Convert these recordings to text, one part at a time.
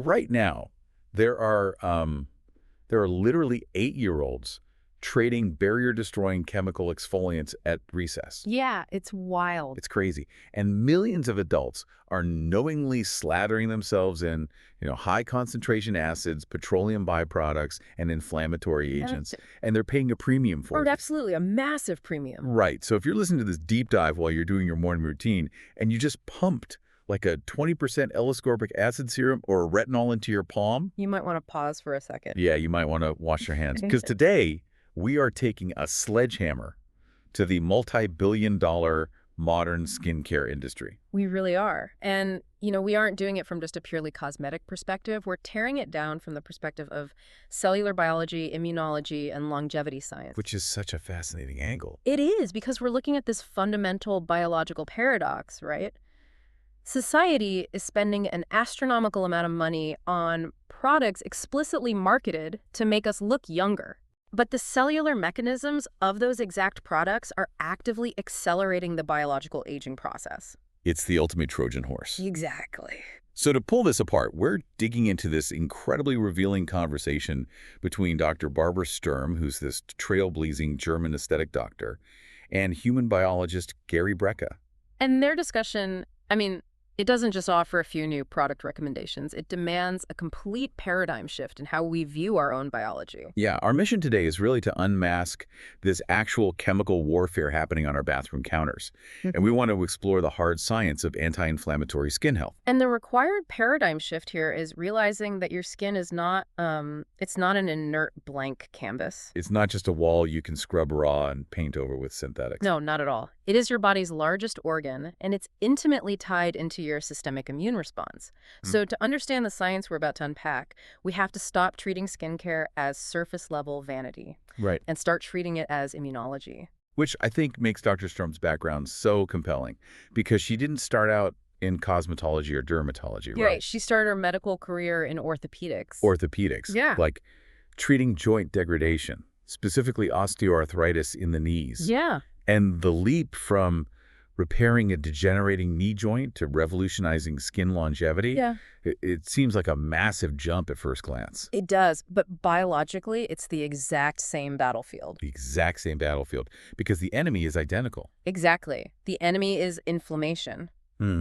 right now, there are literally 8-year-olds trading barrier-destroying chemical exfoliants at recess. Yeah, it's wild. It's crazy. And millions of adults are knowingly slathering themselves in, high concentration acids, petroleum byproducts, and inflammatory agents. And they're paying a premium for it. Absolutely, a massive premium. Right. So if you're listening to this deep dive while you're doing your morning routine and you just pumped like a 20% L-ascorbic acid serum or a retinol into your palm, you might want to pause for a second. Yeah, you might want to wash your hands. Because today, we are taking a sledgehammer to the multi-billion-dollar modern skincare industry. We really are. And, we aren't doing it from just a purely cosmetic perspective. We're tearing it down from the perspective of cellular biology, immunology, and longevity science. Which is such a fascinating angle. It is, because we're looking at this fundamental biological paradox, right? Society is spending an astronomical amount of money on products explicitly marketed to make us look younger. But the cellular mechanisms of those exact products are actively accelerating the biological aging process. It's the ultimate Trojan horse. Exactly. So to pull this apart, we're digging into this incredibly revealing conversation between Dr. Barbara Sturm, who's this trailblazing German aesthetic doctor, and human biologist Gary Brecka. And their discussion, it doesn't just offer a few new product recommendations. It demands a complete paradigm shift in how we view our own biology. Yeah, our mission today is really to unmask this actual chemical warfare happening on our bathroom counters. And we want to explore the hard science of anti-inflammatory skin health. And the required paradigm shift here is realizing that your skin is not, it's not an inert blank canvas. It's not just a wall you can scrub raw and paint over with synthetics. No, not at all. It is your body's largest organ, and it's intimately tied into your systemic immune response. So to understand the science we're about to unpack, we have to stop treating skincare as surface-level vanity. Right. And start treating it as immunology. Which I think makes Dr. Sturm's background so compelling, because she didn't start out in cosmetology or dermatology, right? Right. She started her medical career in orthopedics. Orthopedics. Yeah. Like treating joint degradation, specifically osteoarthritis in the knees. Yeah. And the leap from repairing a degenerating knee joint to revolutionizing skin longevity, it seems like a massive jump at first glance. It does, but biologically, it's the exact same battlefield. The exact same battlefield, because the enemy is identical. Exactly. The enemy is inflammation.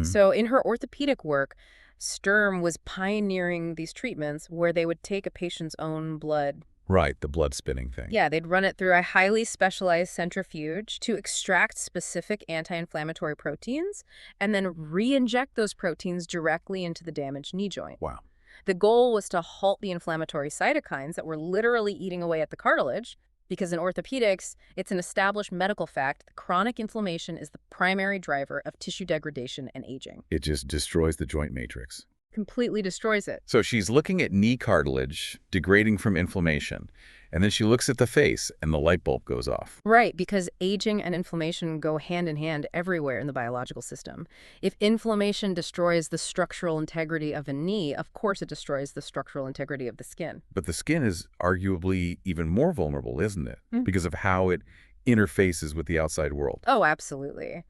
So in her orthopedic work, Sturm was pioneering these treatments where they would take a patient's own blood. Right, the blood spinning thing. Yeah, they'd run it through a highly specialized centrifuge to extract specific anti-inflammatory proteins and then re-inject those proteins directly into the damaged knee joint. Wow. The goal was to halt the inflammatory cytokines that were literally eating away at the cartilage, because in orthopedics, it's an established medical fact that chronic inflammation is the primary driver of tissue degradation and aging. It just destroys the joint matrix. Completely destroys it. So she's looking at knee cartilage degrading from inflammation, and then she looks at the face and the light bulb goes off. Right, because aging and inflammation go hand in hand everywhere in the biological system. If inflammation destroys the structural integrity of a knee, of course it destroys the structural integrity of the skin. But the skin is arguably even more vulnerable, isn't it? Because of how it interfaces with the outside world. Oh, absolutely.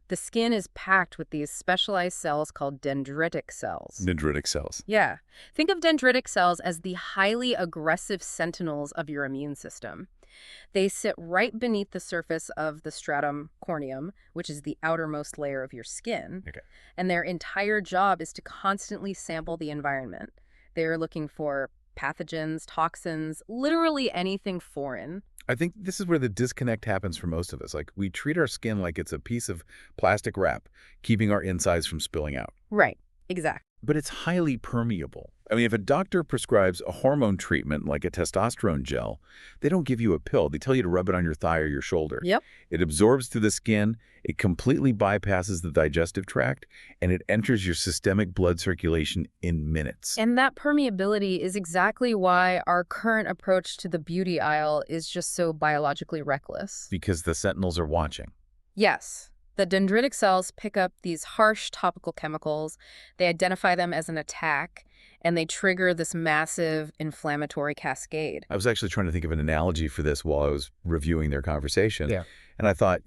The skin is packed with these specialized cells called dendritic cells. Dendritic cells. Yeah. Think of dendritic cells as the highly aggressive sentinels of your immune system. They sit right beneath the surface of the stratum corneum, which is the outermost layer of your skin. Okay. And their entire job is to constantly sample the environment. They're looking for pathogens, toxins, literally anything foreign. I think this is where the disconnect happens for most of us. Like, we treat our skin like it's a piece of plastic wrap, keeping our insides from spilling out. Right. Exactly. But it's highly permeable. I mean, if a doctor prescribes a hormone treatment like a testosterone gel, they don't give you a pill. They tell you to rub it on your thigh or your shoulder. Yep. It absorbs through the skin, it completely bypasses the digestive tract, and it enters your systemic blood circulation in minutes. And that permeability is exactly why our current approach to the beauty aisle is just so biologically reckless. Because the sentinels are watching. Yes. The dendritic cells pick up these harsh topical chemicals, they identify them as an attack, and they trigger this massive inflammatory cascade. I was actually trying to think of an analogy for this while I was reviewing their conversation. Yeah. And I thought,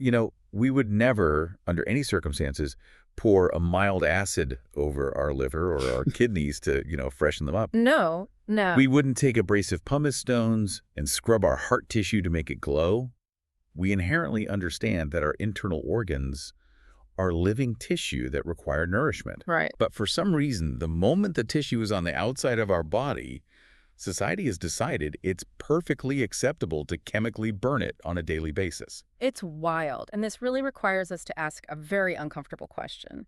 we would never, under any circumstances, pour a mild acid over our liver or our kidneys to, freshen them up. No, no. We wouldn't take abrasive pumice stones and scrub our heart tissue to make it glow. We inherently understand that our internal organs are living tissue that require nourishment. Right. But for some reason, the moment the tissue is on the outside of our body, society has decided it's perfectly acceptable to chemically burn it on a daily basis. It's wild, and this really requires us to ask a very uncomfortable question.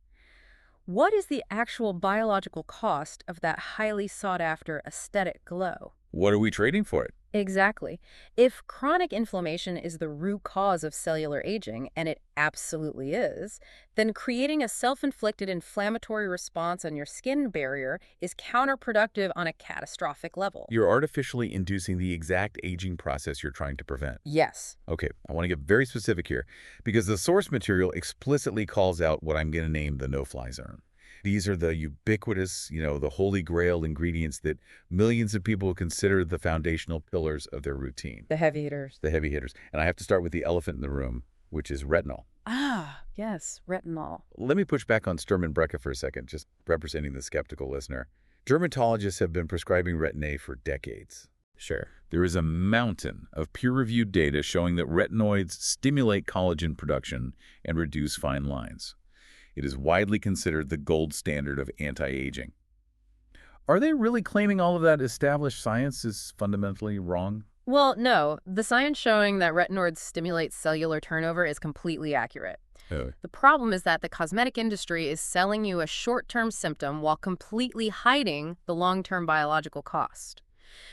What is the actual biological cost of that highly sought-after aesthetic glow? What are we trading for it? Exactly. If chronic inflammation is the root cause of cellular aging, and it absolutely is, then creating a self-inflicted inflammatory response on your skin barrier is counterproductive on a catastrophic level. You're artificially inducing the exact aging process you're trying to prevent. Yes. Okay, I want to get very specific here because the source material explicitly calls out what I'm going to name the no-fly zone. These are the ubiquitous, the holy grail ingredients that millions of people consider the foundational pillars of their routine. The heavy hitters. The heavy hitters. And I have to start with the elephant in the room, which is retinol. Ah, yes, retinol. Let me push back on Sturm and Brecke for a second, just representing the skeptical listener. Dermatologists have been prescribing Retin-A for decades. Sure. There is a mountain of peer-reviewed data showing that retinoids stimulate collagen production and reduce fine lines. It is widely considered the gold standard of anti-aging. Are they really claiming all of that established science is fundamentally wrong? Well, no. The science showing that retinoids stimulate cellular turnover is completely accurate. Oh. The problem is that the cosmetic industry is selling you a short-term symptom while completely hiding the long-term biological cost.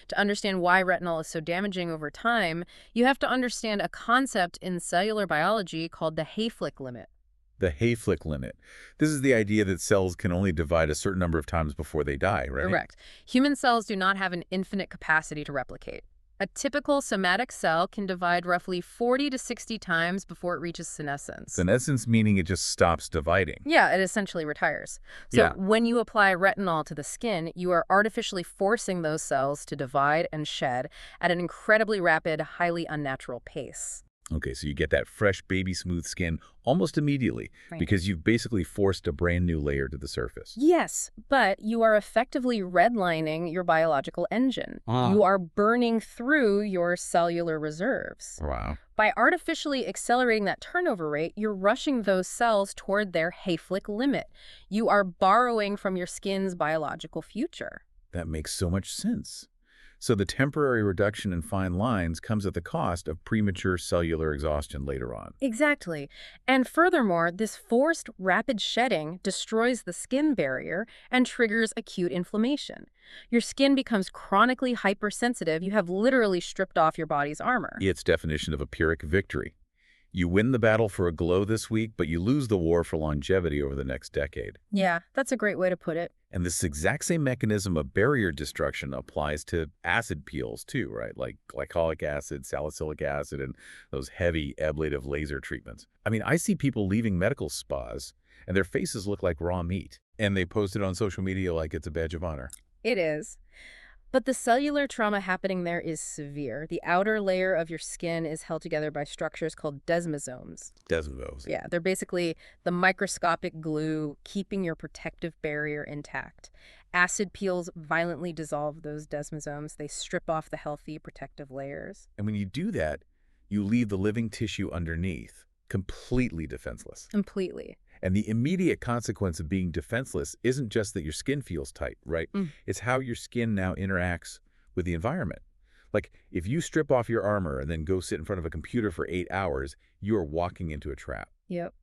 To understand why retinol is so damaging over time, you have to understand a concept in cellular biology called the Hayflick limit. The Hayflick limit. This is the idea that cells can only divide a certain number of times before they die, right? Correct. Human cells do not have an infinite capacity to replicate. A typical somatic cell can divide roughly 40 to 60 times before it reaches senescence. Senescence meaning it just stops dividing. Yeah, it essentially retires. So Yeah. when you apply retinol to the skin, you are artificially forcing those cells to divide and shed at an incredibly rapid, highly unnatural pace. Okay, so you get that fresh, baby-smooth skin almost immediately Right. because you've basically forced a brand new layer to the surface. Yes, but you are effectively redlining your biological engine. You are burning through your cellular reserves. Wow. By artificially accelerating that turnover rate, you're rushing those cells toward their Hayflick limit. You are borrowing from your skin's biological future. That makes so much sense. So the temporary reduction in fine lines comes at the cost of premature cellular exhaustion later on. Exactly. And furthermore, this forced rapid shedding destroys the skin barrier and triggers acute inflammation. Your skin becomes chronically hypersensitive. You have literally stripped off your body's armor. Its definition of a Pyrrhic victory. You win the battle for a glow this week, but you lose the war for longevity over the next decade. Yeah, that's a great way to put it. And this exact same mechanism of barrier destruction applies to acid peels too, right? Like glycolic acid, salicylic acid, and those heavy ablative laser treatments. I mean, I see people leaving medical spas and their faces look like raw meat. And they post it on social media like it's a badge of honor. It is. But the cellular trauma happening there is severe. The outer layer of your skin is held together by structures called desmosomes. Desmosomes. Yeah, they're basically the microscopic glue keeping your protective barrier intact. Acid peels violently dissolve those desmosomes. They strip off the healthy protective layers. And when you do that, you leave the living tissue underneath completely defenseless. Completely. And the immediate consequence of being defenseless isn't just that your skin feels tight, right? It's how your skin now interacts with the environment. Like, if you strip off your armor and then go sit in front of a computer for 8 hours, you are walking into a trap. Yep.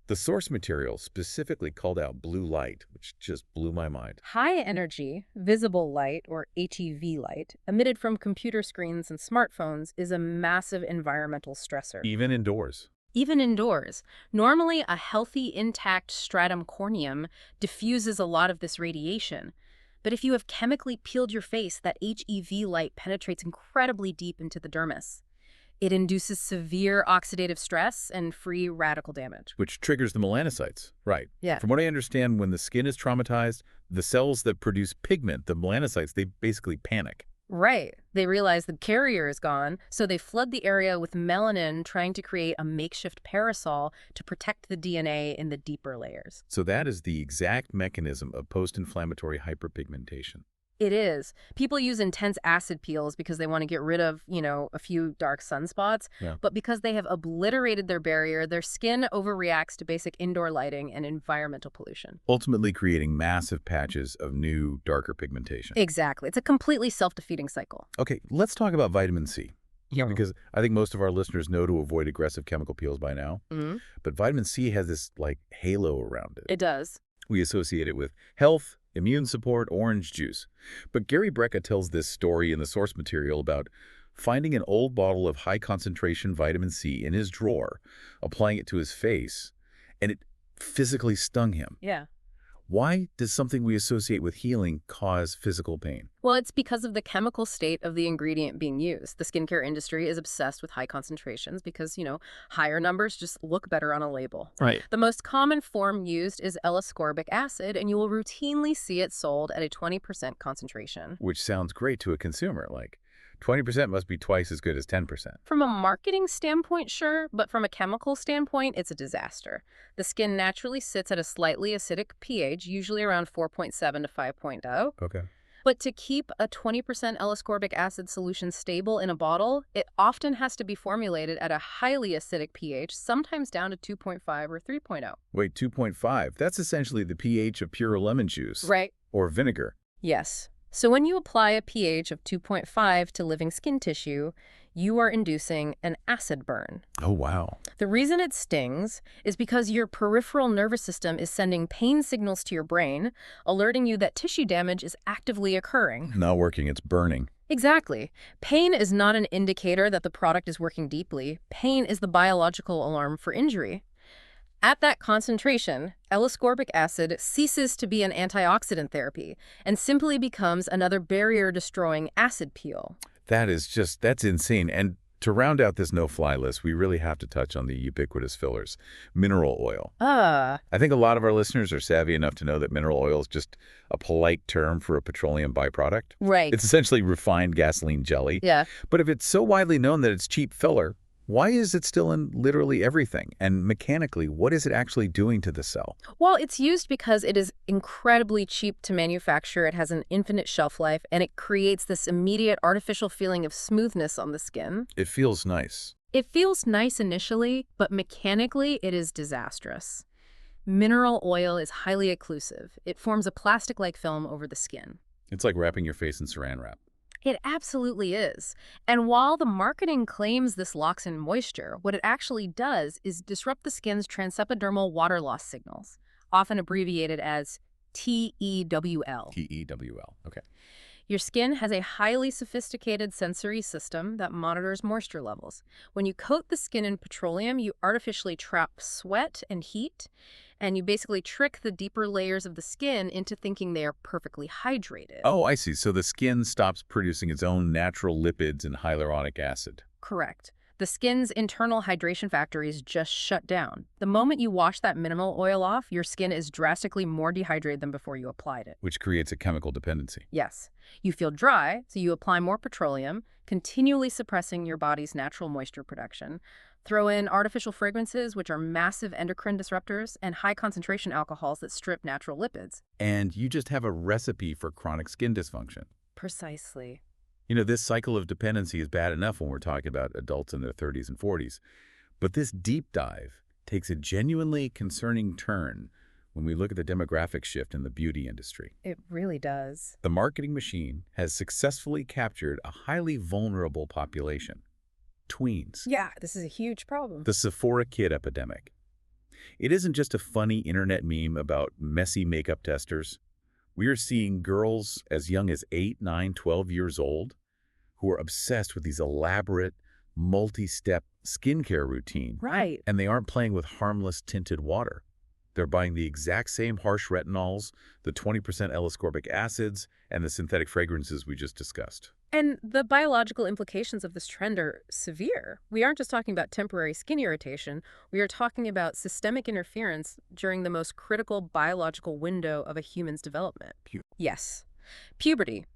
The source material specifically called out blue light, which just blew my mind. High energy, visible light, or HEV light, emitted from computer screens and smartphones is a massive environmental stressor. Even indoors. Even indoors. Normally, a healthy, intact stratum corneum diffuses a lot of this radiation. But if you have chemically peeled your face, that HEV light penetrates incredibly deep into the dermis. It induces severe oxidative stress and free radical damage. Which triggers the melanocytes, right? Yeah. From what I understand, when the skin is traumatized, the cells that produce pigment, the melanocytes, they basically panic. Right. They realize the carrier is gone, so they flood the area with melanin, trying to create a makeshift parasol to protect the DNA in the deeper layers. So that is the exact mechanism of post-inflammatory hyperpigmentation. It is. People use intense acid peels because they want to get rid of, a few dark sunspots, Yeah. but because they have obliterated their barrier, their skin overreacts to basic indoor lighting and environmental pollution. Ultimately creating massive patches of new, darker pigmentation. Exactly. It's a completely self-defeating cycle. Okay, let's talk about vitamin C. Yeah. Because I think most of our listeners know to avoid aggressive chemical peels by now. Mhm. But vitamin C has this, halo around it. It does. We associate it with health, immune support, orange juice. But Gary Brecka tells this story in the source material about finding an old bottle of high-concentration vitamin C in his drawer, applying it to his face, and it physically stung him. Yeah. Why does something we associate with healing cause physical pain? Well, it's because of the chemical state of the ingredient being used. The skincare industry is obsessed with high concentrations because, higher numbers just look better on a label. Right. The most common form used is L-ascorbic acid, and you will routinely see it sold at a 20% concentration. Which sounds great to a consumer, 20% must be twice as good as 10%. From a marketing standpoint, sure, but from a chemical standpoint, it's a disaster. The skin naturally sits at a slightly acidic pH, usually around 4.7 to 5.0. Okay. But to keep a 20% L-ascorbic acid solution stable in a bottle, it often has to be formulated at a highly acidic pH, sometimes down to 2.5 or 3.0. Wait, 2.5? That's essentially the pH of pure lemon juice. Right. Or vinegar. Yes. So when you apply a pH of 2.5 to living skin tissue, you are inducing an acid burn. Oh, wow. The reason it stings is because your peripheral nervous system is sending pain signals to your brain, alerting you that tissue damage is actively occurring. Not working, it's burning. Exactly. Pain is not an indicator that the product is working deeply. Pain is the biological alarm for injury. At that concentration, L-ascorbic acid ceases to be an antioxidant therapy and simply becomes another barrier-destroying acid peel. That's insane. And to round out this no-fly list, we really have to touch on the ubiquitous fillers, mineral oil. I think a lot of our listeners are savvy enough to know that mineral oil is just a polite term for a petroleum byproduct. Right. It's essentially refined gasoline jelly. Yeah. But if it's so widely known that it's cheap filler, why is it still in literally everything? And mechanically, what is it actually doing to the cell? Well, it's used because it is incredibly cheap to manufacture. It has an infinite shelf life, and it creates this immediate artificial feeling of smoothness on the skin. It feels nice. It feels nice initially, but mechanically it is disastrous. Mineral oil is highly occlusive. It forms a plastic-like film over the skin. It's like wrapping your face in saran wrap. It absolutely is. And while the marketing claims this locks in moisture, what it actually does is disrupt the skin's transepidermal water loss signals, often abbreviated as TEWL. TEWL. Okay. Your skin has a highly sophisticated sensory system that monitors moisture levels. When you coat the skin in petroleum, you artificially trap sweat and heat, and you basically trick the deeper layers of the skin into thinking they are perfectly hydrated. Oh, I see. So the skin stops producing its own natural lipids and hyaluronic acid. Correct. The skin's internal hydration factories just shut down. The moment you wash that mineral oil off, your skin is drastically more dehydrated than before you applied it. Which creates a chemical dependency. Yes. You feel dry, so you apply more petroleum, continually suppressing your body's natural moisture production. Throw in artificial fragrances, which are massive endocrine disruptors, and high-concentration alcohols that strip natural lipids. And you just have a recipe for chronic skin dysfunction. Precisely. This cycle of dependency is bad enough when we're talking about adults in their 30s and 40s. But this deep dive takes a genuinely concerning turn when we look at the demographic shift in the beauty industry. It really does. The marketing machine has successfully captured a highly vulnerable population. Tweens. Yeah, this is a huge problem. The Sephora kid epidemic. It isn't just a funny internet meme about messy makeup testers. We are seeing girls as young as 8, 9, 12 years old who are obsessed with these elaborate, multi-step skincare routine. Right. And they aren't playing with harmless tinted water. They're buying the exact same harsh retinols, the 20% L-ascorbic acids, and the synthetic fragrances we just discussed. And the biological implications of this trend are severe. We aren't just talking about temporary skin irritation. We are talking about systemic interference during the most critical biological window of a human's development. Yes, puberty.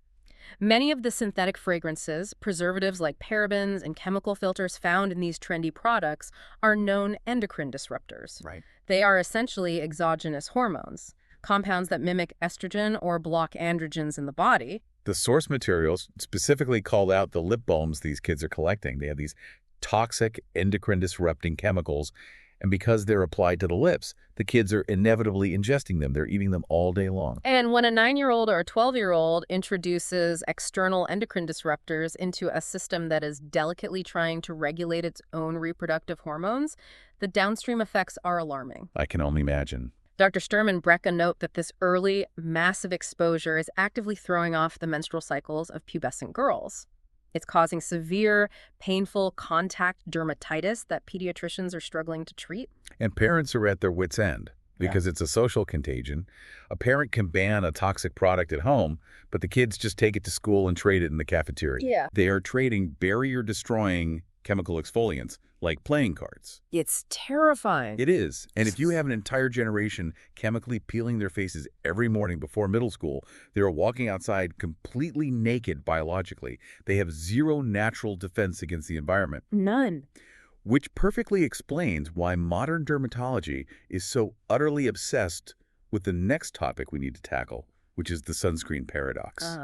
Many of the synthetic fragrances, preservatives like parabens, and chemical filters found in these trendy products are known endocrine disruptors. Right. They are essentially exogenous hormones, compounds that mimic estrogen or block androgens in the body. The source materials specifically called out the lip balms these kids are collecting. They have these toxic endocrine-disrupting chemicals, and because they're applied to the lips, the kids are inevitably ingesting them. They're eating them all day long. And when a 9-year-old or a 12-year-old introduces external endocrine disruptors into a system that is delicately trying to regulate its own reproductive hormones, the downstream effects are alarming. I can only imagine. Dr. Sturm and Brecka note that this early, massive exposure is actively throwing off the menstrual cycles of pubescent girls. It's causing severe, painful contact dermatitis that pediatricians are struggling to treat. And parents are at their wits' end because it's a social contagion. A parent can ban a toxic product at home, but the kids just take it to school and trade it in the cafeteria. Yeah. They are trading barrier-destroying chemical exfoliants like playing cards. It's terrifying. It is. And if you have an entire generation chemically peeling their faces every morning before middle school, they are walking outside completely naked biologically. They have zero natural defense against the environment. None. Which perfectly explains why modern dermatology is so utterly obsessed with the next topic we need to tackle, which is the sunscreen paradox.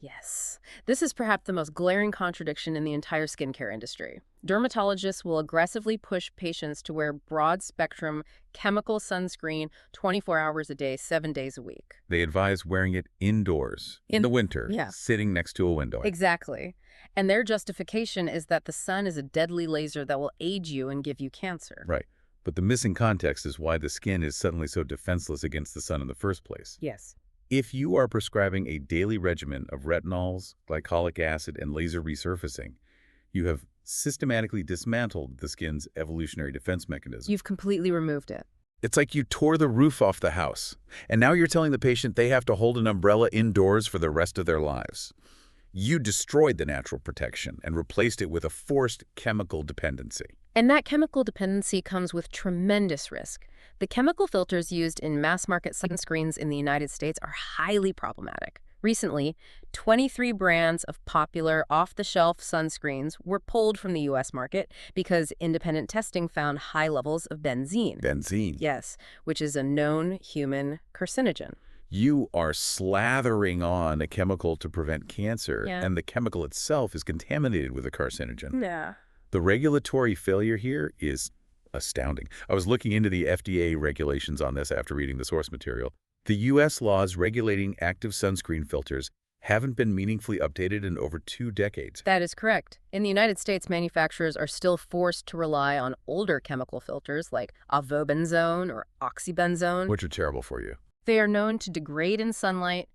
Yes. This is perhaps the most glaring contradiction in the entire skincare industry. Dermatologists will aggressively push patients to wear broad-spectrum chemical sunscreen 24 hours a day, 7 days a week. They advise wearing it indoors in the winter, sitting next to a window. Exactly. And their justification is that the sun is a deadly laser that will age you and give you cancer. Right. But the missing context is why the skin is suddenly so defenseless against the sun in the first place. Yes. If you are prescribing a daily regimen of retinols, glycolic acid, and laser resurfacing, you have systematically dismantled the skin's evolutionary defense mechanism. You've completely removed it. It's like you tore the roof off the house, and now you're telling the patient they have to hold an umbrella indoors for the rest of their lives. You destroyed the natural protection and replaced it with a forced chemical dependency. And that chemical dependency comes with tremendous risk. The chemical filters used in mass-market sunscreens in the United States are highly problematic. Recently, 23 brands of popular off-the-shelf sunscreens were pulled from the U.S. market because independent testing found high levels of benzene. Benzene? Yes, which is a known human carcinogen. You are slathering on a chemical to prevent cancer, and the chemical itself is contaminated with a carcinogen. Yeah. The regulatory failure here is astounding. I was looking into the FDA regulations on this after reading the source material. The U.S. laws regulating active sunscreen filters haven't been meaningfully updated in over 2 decades. That is correct. In the United States, manufacturers are still forced to rely on older chemical filters like avobenzone or oxybenzone, Which are terrible for you. They are known to degrade in sunlight,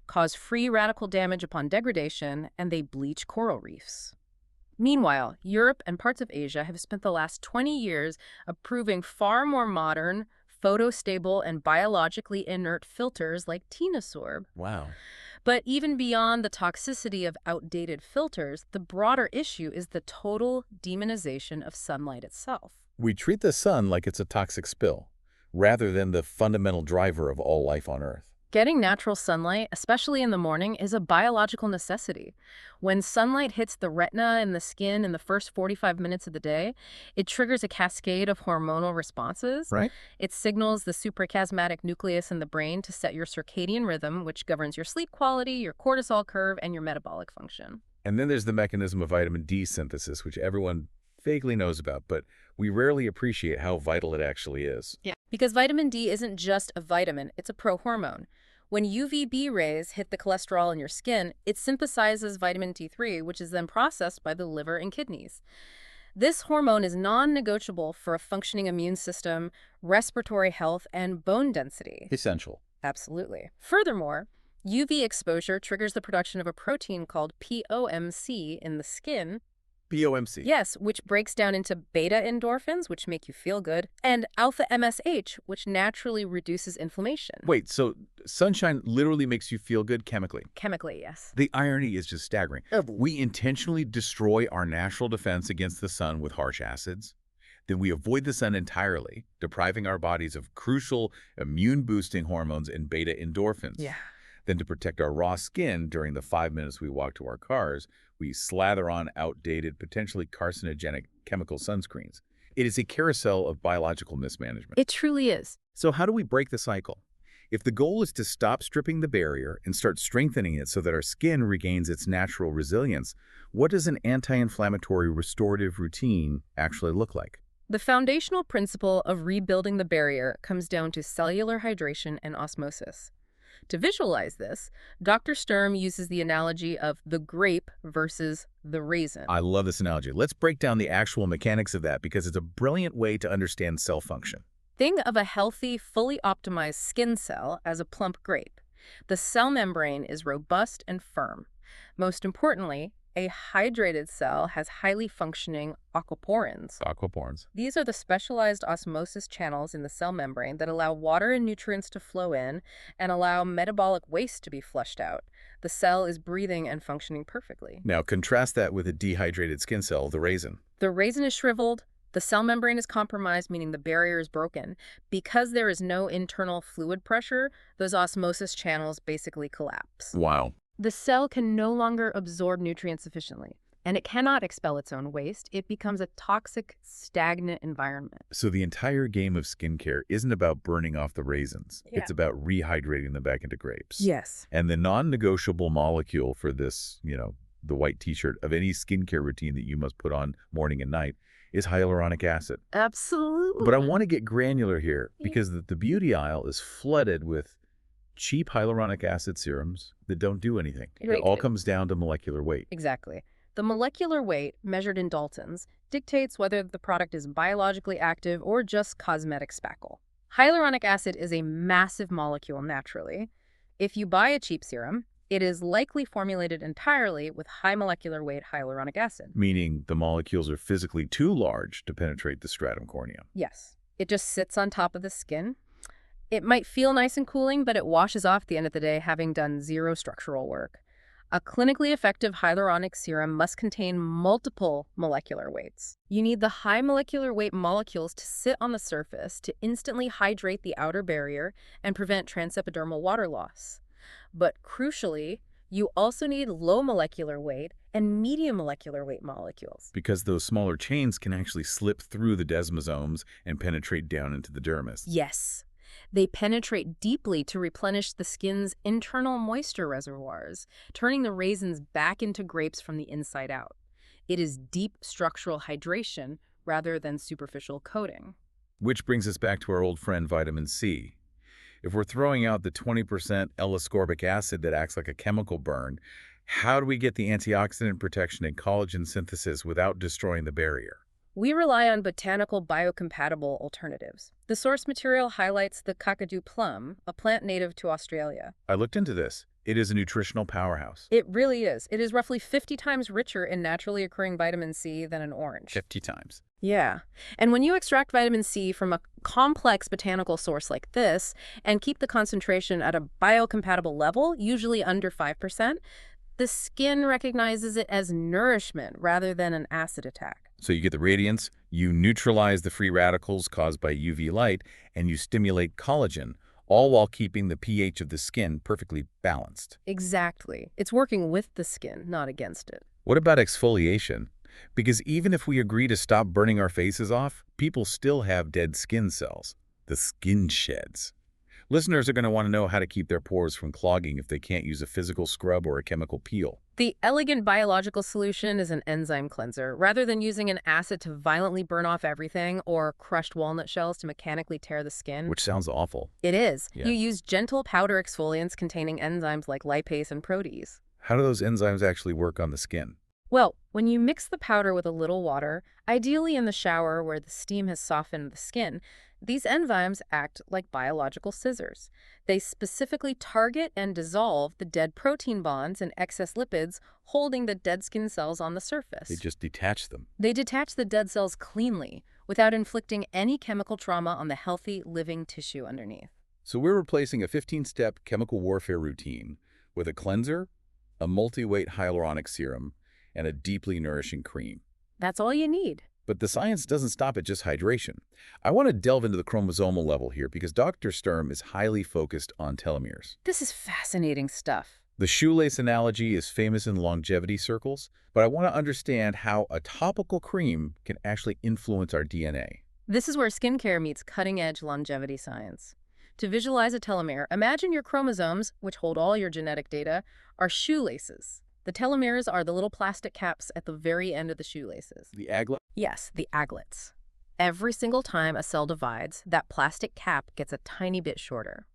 cause free radical damage upon degradation, and they bleach coral reefs. Meanwhile, Europe and parts of Asia have spent the last 20 years approving far more modern, photostable, and biologically inert filters like Tinosorb. Wow. But even beyond the toxicity of outdated filters, the broader issue is the total demonization of sunlight itself. We treat the sun like it's a toxic spill, rather than the fundamental driver of all life on Earth. Getting natural sunlight, especially in the morning, is a biological necessity. When sunlight hits the retina and the skin in the first 45 minutes of the day, it triggers a cascade of hormonal responses. Right. It signals the suprachiasmatic nucleus in the brain to set your circadian rhythm, which governs your sleep quality, your cortisol curve, and your metabolic function. And then there's the mechanism of vitamin D synthesis, which everyone vaguely knows about, but we rarely appreciate how vital it actually is. Yeah. Because vitamin D isn't just a vitamin, it's a prohormone. When UVB rays hit the cholesterol in your skin, it synthesizes vitamin D3, which is then processed by the liver and kidneys. This hormone is non-negotiable for a functioning immune system, respiratory health, and bone density. Essential. Absolutely. Furthermore, UV exposure triggers the production of a protein called POMC in the skin. POMC. Yes, which breaks down into beta endorphins, which make you feel good, and alpha MSH, which naturally reduces inflammation. Wait, so sunshine literally makes you feel good chemically? Chemically, yes. The irony is just staggering. We intentionally destroy our natural defense against the sun with harsh acids. Then we avoid the sun entirely, depriving our bodies of crucial immune-boosting hormones and beta endorphins. Yeah. Then to protect our raw skin during the 5 minutes we walk to our cars, we slather on outdated, potentially carcinogenic chemical sunscreens. It is a carousel of biological mismanagement. It truly is. So how do we break the cycle? If the goal is to stop stripping the barrier and start strengthening it so that our skin regains its natural resilience, what does an anti-inflammatory restorative routine actually look like? The foundational principle of rebuilding the barrier comes down to cellular hydration and osmosis. To visualize this, Dr. Sturm uses the analogy of the grape versus the raisin. I love this analogy. Let's break down the actual mechanics of that because it's a brilliant way to understand cell function. Think of a healthy, fully optimized skin cell as a plump grape. The cell membrane is robust and firm. Most importantly, a hydrated cell has highly functioning aquaporins. Aquaporins. These are the specialized osmosis channels in the cell membrane that allow water and nutrients to flow in and allow metabolic waste to be flushed out. The cell is breathing and functioning perfectly. Now contrast that with a dehydrated skin cell, the raisin. The raisin is shriveled. The cell membrane is compromised, meaning the barrier is broken. Because there is no internal fluid pressure, those osmosis channels basically collapse. Wow. The cell can no longer absorb nutrients efficiently, and it cannot expel its own waste. It becomes a toxic, stagnant environment. So the entire game of skincare isn't about burning off the raisins. Yeah. It's about rehydrating them back into grapes. Yes. And the non-negotiable molecule for this, the white t-shirt of any skincare routine that you must put on morning and night is hyaluronic acid. Absolutely. But I want to get granular here because the beauty aisle is flooded with cheap hyaluronic acid serums that don't do anything. Right. It all comes down to molecular weight. Exactly. The molecular weight, measured in Daltons, dictates whether the product is biologically active or just cosmetic spackle. Hyaluronic acid is a massive molecule naturally. If you buy a cheap serum, it is likely formulated entirely with high molecular weight hyaluronic acid. Meaning the molecules are physically too large to penetrate the stratum corneum. Yes. It just sits on top of the skin. It might feel nice and cooling, but it washes off at the end of the day, having done zero structural work. A clinically effective hyaluronic serum must contain multiple molecular weights. You need the high molecular weight molecules to sit on the surface to instantly hydrate the outer barrier and prevent transepidermal water loss. But crucially, you also need low molecular weight and medium molecular weight molecules. Because those smaller chains can actually slip through the desmosomes and penetrate down into the dermis. Yes. They penetrate deeply to replenish the skin's internal moisture reservoirs, turning the raisins back into grapes from the inside out. It is deep structural hydration rather than superficial coating. Which brings us back to our old friend vitamin C. If we're throwing out the 20% L-ascorbic acid that acts like a chemical burn, how do we get the antioxidant protection and collagen synthesis without destroying the barrier? We rely on botanical biocompatible alternatives. The source material highlights the kakadu plum, a plant native to Australia. I looked into this. It is a nutritional powerhouse. It really is. It is roughly 50 times richer in naturally occurring vitamin C than an orange. 50 times. Yeah. And when you extract vitamin C from a complex botanical source like this and keep the concentration at a biocompatible level, usually under 5%, the skin recognizes it as nourishment rather than an acid attack. So you get the radiance, you neutralize the free radicals caused by UV light, and you stimulate collagen, all while keeping the pH of the skin perfectly balanced. Exactly. It's working with the skin, not against it. What about exfoliation? Because even if we agree to stop burning our faces off, people still have dead skin cells, the skin sheds. Listeners are going to want to know how to keep their pores from clogging if they can't use a physical scrub or a chemical peel. The elegant biological solution is an enzyme cleanser. Rather than using an acid to violently burn off everything or crushed walnut shells to mechanically tear the skin. Which sounds awful. It is. Yeah. You use gentle powder exfoliants containing enzymes like lipase and protease. How do those enzymes actually work on the skin? Well, when you mix the powder with a little water, ideally in the shower where the steam has softened the skin, these enzymes act like biological scissors. They specifically target and dissolve the dead protein bonds and excess lipids holding the dead skin cells on the surface. They just detach them. They detach the dead cells cleanly without inflicting any chemical trauma on the healthy, living tissue underneath. So we're replacing a 15-step chemical warfare routine with a cleanser, a multi-weight hyaluronic serum, and a deeply nourishing cream. That's all you need. But the science doesn't stop at just hydration. I want to delve into the chromosomal level here because Dr. Sturm is highly focused on telomeres. This is fascinating stuff. The shoelace analogy is famous in longevity circles, but I want to understand how a topical cream can actually influence our DNA. This is where skincare meets cutting-edge longevity science. To visualize a telomere, imagine your chromosomes, which hold all your genetic data, are shoelaces. The telomeres are the little plastic caps at the very end of the shoelaces. The aglet? Yes, the aglets. Every single time a cell divides, that plastic cap gets a tiny bit shorter.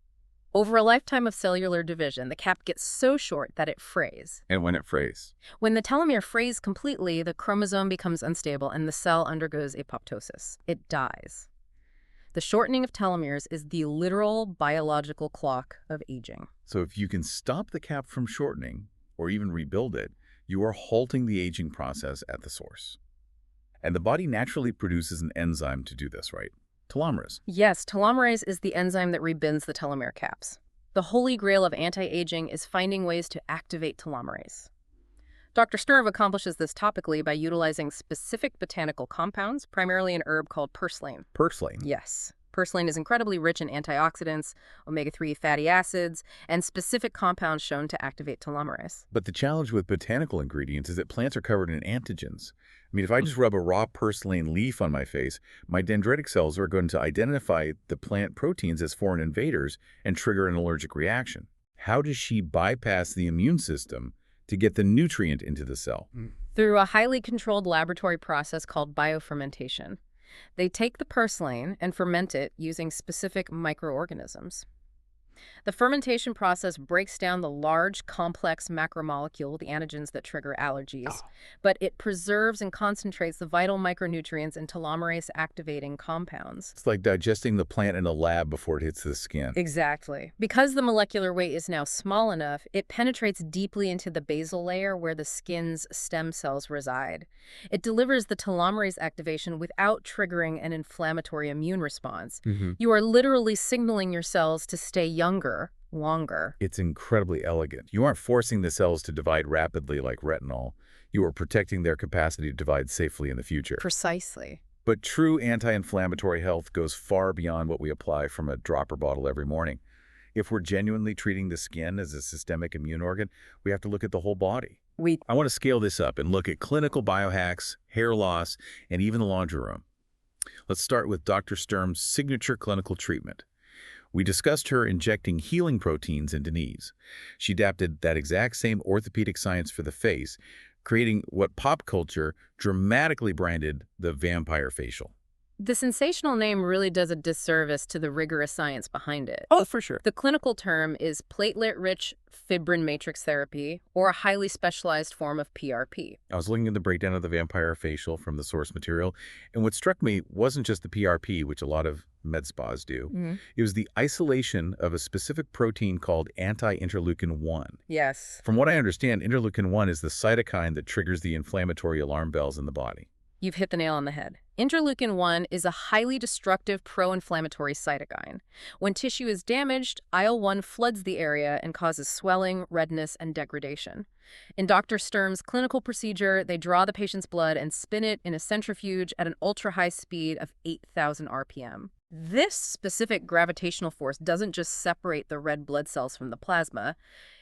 Over a lifetime of cellular division, the cap gets so short that it frays. And when it frays? When the telomere frays completely, the chromosome becomes unstable and the cell undergoes apoptosis. It dies. The shortening of telomeres is the literal biological clock of aging. So if you can stop the cap from shortening, or even rebuild it, you are halting the aging process at the source. And the body naturally produces an enzyme to do this, right? Telomerase. Yes, telomerase is the enzyme that rebinds the telomere caps. The holy grail of anti-aging is finding ways to activate telomerase. Dr. Sturm accomplishes this topically by utilizing specific botanical compounds, primarily an herb called purslane. Purslane? Yes. Purslane is incredibly rich in antioxidants, omega-3 fatty acids, and specific compounds shown to activate telomerase. But the challenge with botanical ingredients is that plants are covered in antigens. I mean, if I just rub a raw purslane leaf on my face, my dendritic cells are going to identify the plant proteins as foreign invaders and trigger an allergic reaction. How does she bypass the immune system to get the nutrient into the cell? Through a highly controlled laboratory process called biofermentation. They take the purslane and ferment it using specific microorganisms. The fermentation process breaks down the large, complex macromolecule, the antigens that trigger allergies, but it preserves and concentrates the vital micronutrients and telomerase-activating compounds. It's like digesting the plant in a lab before it hits the skin. Exactly. Because the molecular weight is now small enough, it penetrates deeply into the basal layer where the skin's stem cells reside. It delivers the telomerase activation without triggering an inflammatory immune response. You are literally signaling your cells to stay longer. It's incredibly elegant. You aren't forcing the cells to divide rapidly like retinol. You are protecting their capacity to divide safely in the future. Precisely. But true anti-inflammatory health goes far beyond what we apply from a dropper bottle every morning. If we're genuinely treating the skin as a systemic immune organ, we have to look at the whole body. I want to scale this up and look at clinical biohacks, hair loss, and even the laundry room. Let's start with Dr. Sturm's signature clinical treatment. We discussed her injecting healing proteins into knees. She adapted that exact same orthopedic science for the face, creating what pop culture dramatically branded the vampire facial. The sensational name really does a disservice to the rigorous science behind it. Oh, for sure. The clinical term is platelet-rich fibrin matrix therapy, or a highly specialized form of PRP. I was looking at the breakdown of the vampire facial from the source material, and what struck me wasn't just the PRP, which a lot of med spas do. It was the isolation of a specific protein called anti-interleukin-1. Yes. From what I understand, interleukin-1 is the cytokine that triggers the inflammatory alarm bells in the body. You've hit the nail on the head. Interleukin-1 is a highly destructive pro-inflammatory cytokine. When tissue is damaged, IL-1 floods the area and causes swelling, redness, and degradation. In Dr. Sturm's clinical procedure, they draw the patient's blood and spin it in a centrifuge at an ultra-high speed of 8,000 RPM. This specific gravitational force doesn't just separate the red blood cells from the plasma,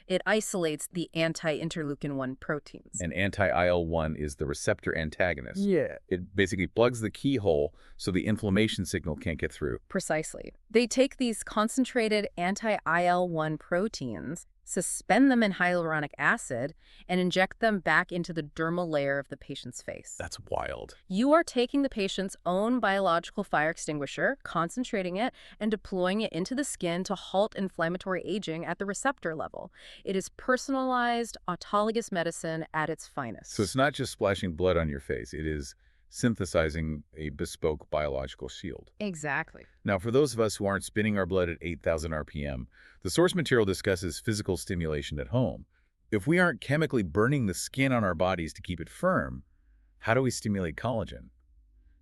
it isolates the anti-interleukin-1 proteins. And anti-IL-1 is the receptor antagonist. Yeah. It basically plugs the keyhole so the inflammation signal can't get through. Precisely. They take these concentrated anti-IL-1 proteins, suspend them in hyaluronic acid, and inject them back into the dermal layer of the patient's face. That's wild. You are taking the patient's own biological fire extinguisher, concentrating it, and deploying it into the skin to halt inflammatory aging at the receptor level. It is personalized, autologous medicine at its finest. So it's not just splashing blood on your face. It is synthesizing a bespoke biological shield. Exactly. Now, for those of us who aren't spinning our blood at 8,000 RPM, the source material discusses physical stimulation at home. If we aren't chemically burning the skin on our bodies to keep it firm, how do we stimulate collagen?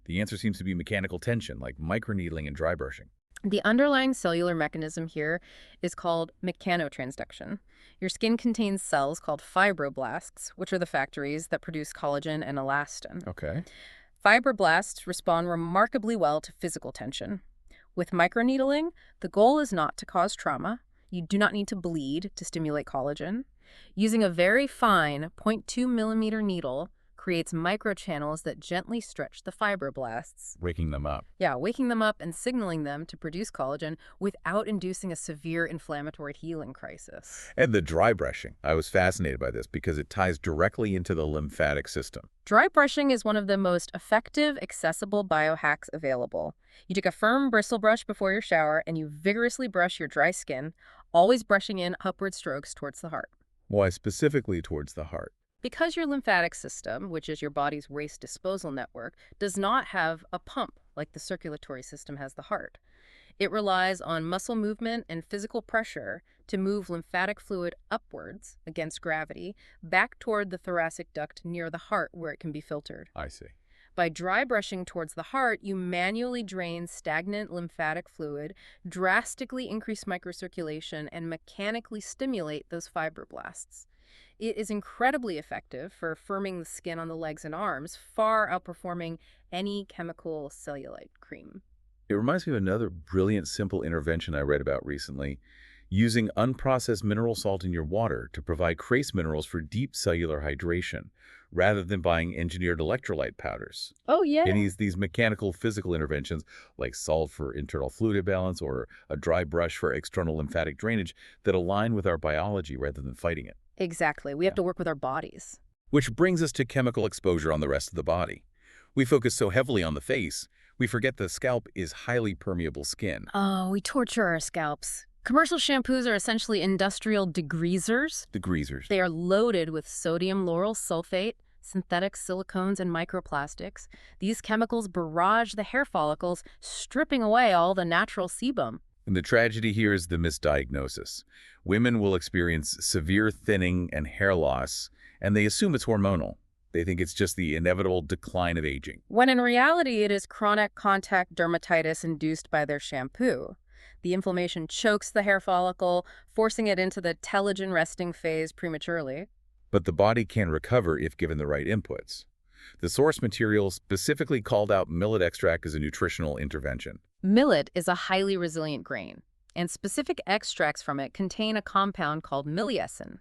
The answer seems to be mechanical tension, like microneedling and dry brushing. The underlying cellular mechanism here is called mechanotransduction. Your skin contains cells called fibroblasts, which are the factories that produce collagen and elastin. Okay. Fibroblasts respond remarkably well to physical tension. With microneedling, the goal is not to cause trauma. You do not need to bleed to stimulate collagen. Using a very fine 0.2 millimeter needle creates microchannels that gently stretch the fibroblasts. Waking them up. Yeah, waking them up and signaling them to produce collagen without inducing a severe inflammatory healing crisis. And the dry brushing. I was fascinated by this because it ties directly into the lymphatic system. Dry brushing is one of the most effective, accessible biohacks available. You take a firm bristle brush before your shower and you vigorously brush your dry skin, always brushing in upward strokes towards the heart. Why specifically towards the heart? Because your lymphatic system, which is your body's waste disposal network, does not have a pump like the circulatory system has the heart. It relies on muscle movement and physical pressure to move lymphatic fluid upwards against gravity back toward the thoracic duct near the heart where it can be filtered. I see. By dry brushing towards the heart, you manually drain stagnant lymphatic fluid, drastically increase microcirculation, and mechanically stimulate those fibroblasts. It is incredibly effective for firming the skin on the legs and arms, far outperforming any chemical cellulite cream. It reminds me of another brilliant, simple intervention I read about recently, using unprocessed mineral salt in your water to provide trace minerals for deep cellular hydration, rather than buying engineered electrolyte powders. Oh, yeah. And these mechanical physical interventions, like salt for internal fluid balance or a dry brush for external lymphatic drainage, that align with our biology rather than fighting it. Exactly. We have to work with our bodies. Which brings us to chemical exposure on the rest of the body. We focus so heavily on the face, we forget the scalp is highly permeable skin. Oh, we torture our scalps. Commercial shampoos are essentially industrial degreasers. Degreasers. They are loaded with sodium lauryl sulfate, synthetic silicones, and microplastics. These chemicals barrage the hair follicles, stripping away all the natural sebum. And the tragedy here is the misdiagnosis. Women will experience severe thinning and hair loss, and they assume it's hormonal. They think it's just the inevitable decline of aging. When in reality, it is chronic contact dermatitis induced by their shampoo. The inflammation chokes the hair follicle, forcing it into the telogen resting phase prematurely. But the body can recover if given the right inputs. The source material specifically called out millet extract as a nutritional intervention. Millet is a highly resilient grain, and specific extracts from it contain a compound called miliacin.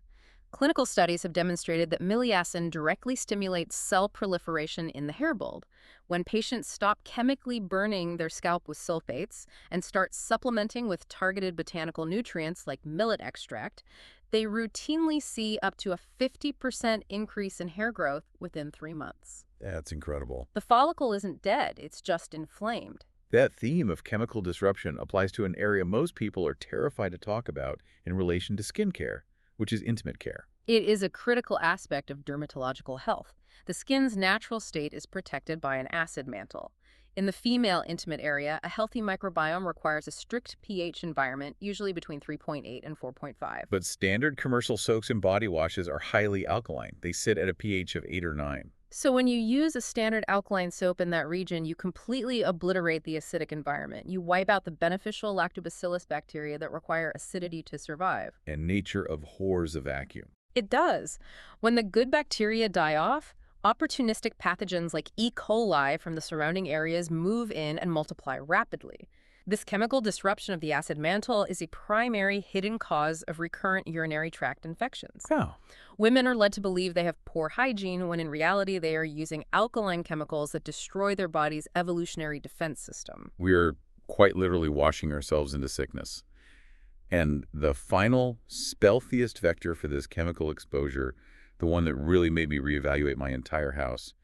Clinical studies have demonstrated that miliacin directly stimulates cell proliferation in the hair bulb. When patients stop chemically burning their scalp with sulfates and start supplementing with targeted botanical nutrients like millet extract, they routinely see up to a 50% increase in hair growth within 3 months. That's incredible. The follicle isn't dead, it's just inflamed. That theme of chemical disruption applies to an area most people are terrified to talk about in relation to skincare, which is intimate care. It is a critical aspect of dermatological health. The skin's natural state is protected by an acid mantle. In the female intimate area, a healthy microbiome requires a strict pH environment, usually between 3.8 and 4.5. But standard commercial soaps and body washes are highly alkaline. They sit at a pH of 8 or 9. So when you use a standard alkaline soap in that region, you completely obliterate the acidic environment. You wipe out the beneficial lactobacillus bacteria that require acidity to survive. And nature abhors a vacuum. It does. When the good bacteria die off, opportunistic pathogens like E. coli from the surrounding areas move in and multiply rapidly. This chemical disruption of the acid mantle is a primary hidden cause of recurrent urinary tract infections. Oh. Women are led to believe they have poor hygiene when in reality they are using alkaline chemicals that destroy their body's evolutionary defense system. We're quite literally washing ourselves into sickness. And the final, stealthiest vector for this chemical exposure, the one that really made me reevaluate my entire house,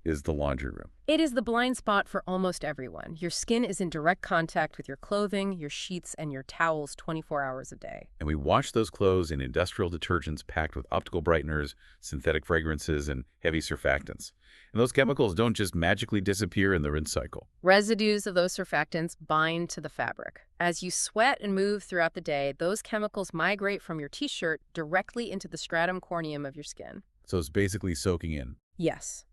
is the laundry room. It is the blind spot for almost everyone. Your skin is in direct contact with your clothing, your sheets, and your towels 24 hours a day. And we wash those clothes in industrial detergents packed with optical brighteners, synthetic fragrances, and heavy surfactants. And those chemicals don't just magically disappear in the rinse cycle. Residues of those surfactants bind to the fabric. As you sweat and move throughout the day, those chemicals migrate from your t-shirt directly into the stratum corneum of your skin. So it's basically soaking in. Yes.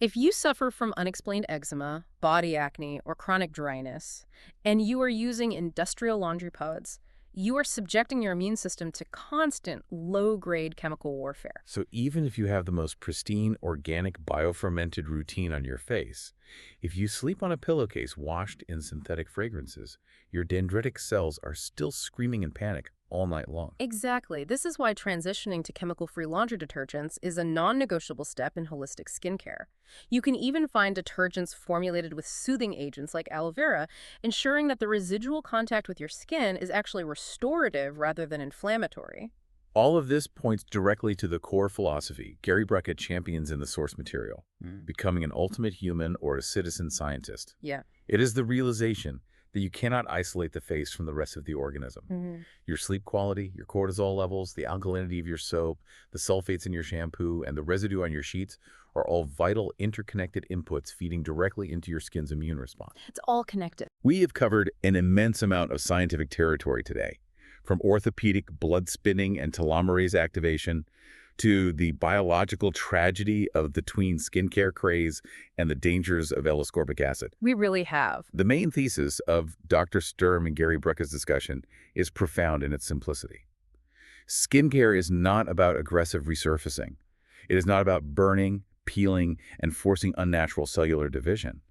If you suffer from unexplained eczema, body acne, or chronic dryness, and you are using industrial laundry pods, you are subjecting your immune system to constant low-grade chemical warfare. So even if you have the most pristine, organic, biofermented routine on your face, if you sleep on a pillowcase washed in synthetic fragrances, your dendritic cells are still screaming in panic all night long. Exactly. This is why transitioning to chemical-free laundry detergents is a non-negotiable step in holistic skincare. You can even find detergents formulated with soothing agents like aloe vera, ensuring that the residual contact with your skin is actually restorative rather than inflammatory. All of this points directly to the core philosophy Gary Brecka champions in the source material, becoming an ultimate human or a citizen scientist. Yeah. It is the realization that you cannot isolate the face from the rest of the organism. Your sleep quality, your cortisol levels, the alkalinity of your soap, the sulfates in your shampoo, and the residue on your sheets are all vital interconnected inputs feeding directly into your skin's immune response. It's all connected. We have covered an immense amount of scientific territory today, from orthopedic blood spinning and telomerase activation to the biological tragedy of the tween skincare craze and the dangers of L-ascorbic acid. We really have. The main thesis of Dr. Sturm and Gary Brecka's discussion is profound in its simplicity. Skincare is not about aggressive resurfacing. It is not about burning, peeling, and forcing unnatural cellular division.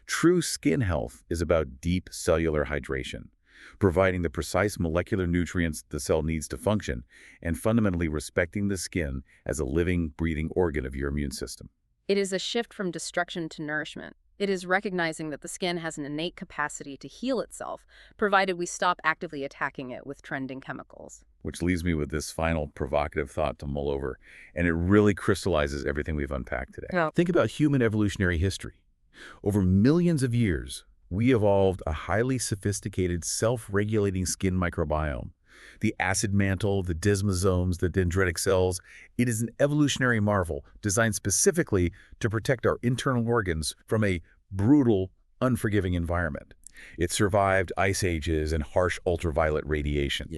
True skin health is about deep cellular hydration, providing the precise molecular nutrients the cell needs to function, and fundamentally respecting the skin as a living, breathing organ of your immune system. It is a shift from destruction to nourishment. It is recognizing that the skin has an innate capacity to heal itself, provided we stop actively attacking it with trending chemicals. Which leaves me with this final provocative thought to mull over, and it really crystallizes everything we've unpacked today. Yeah. Think about human evolutionary history. Over millions of years, we evolved a highly sophisticated, self-regulating skin microbiome. The acid mantle, the desmosomes, the dendritic cells. It is an evolutionary marvel designed specifically to protect our internal organs from a brutal, unforgiving environment. It survived ice ages and harsh ultraviolet radiation.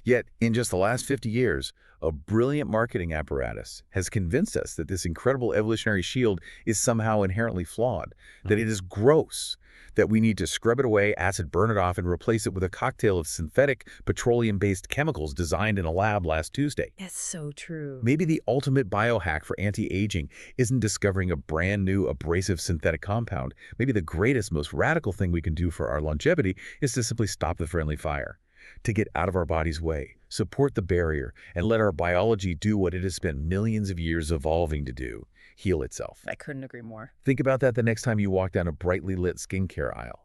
Yet, in just the last 50 years, a brilliant marketing apparatus has convinced us that this incredible evolutionary shield is somehow inherently flawed, that it is gross, that we need to scrub it away, acid burn it off, and replace it with a cocktail of synthetic petroleum-based chemicals designed in a lab last Tuesday. That's so true. Maybe the ultimate biohack for anti-aging isn't discovering a brand new abrasive synthetic compound. Maybe the greatest, most radical thing we can do for our longevity is to simply stop the friendly fire, to get out of our body's way, support the barrier, and let our biology do what it has spent millions of years evolving to do: heal itself. I couldn't agree more. Think about that the next time you walk down a brightly lit skincare aisle.